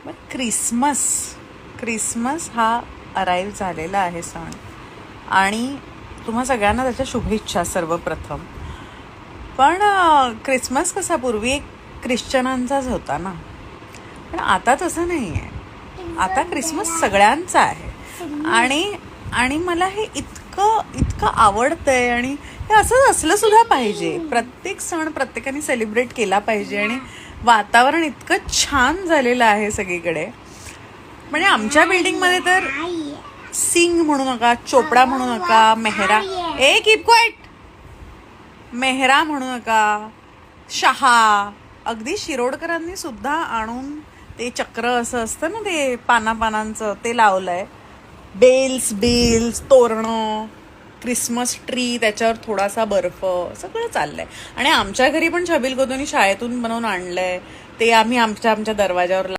मग क्रिसमस हा अराईव्ह झालेला आहे सण, आणि तुम्हा सगळ्यांना त्याच्या शुभेच्छा सर्वप्रथम. पण क्रिसमस कसा पूर्वी एक ख्रिश्चनांचाच होता ना, पण आता तसं नाही आहे. आता क्रिसमस सगळ्यांचा आहे. आणि मला हे इतकं इतकं आवडतंय, आणि हे असंच असलं सुद्धा पाहिजे. प्रत्येक सण प्रत्येकाने सेलिब्रेट केला पाहिजे, आणि वातावरण इतकं छान झालेलं आहे सगळीकडे. म्हणजे आमच्या बिल्डिंगमध्ये तर सिंग म्हणू नका, चोपडा म्हणू नका, मेहरा, कीप क्वाइट, मेहरा म्हणू नका, शहा, अगदी शिरोडकरांनी सुद्धा आणून ते चक्र असं असतं ना, ते पानांचं ते लावलंय. बेल्स, तोरणं, क्रिसमस ट्री, त्याच्यावर थोडासा बर्फ, सगळं चाललंय. आणि आमच्या घरी पण छबिल गोदूनी शाळेतून बनवून आणलंय, ते आम्ही आमच्या दरवाजावर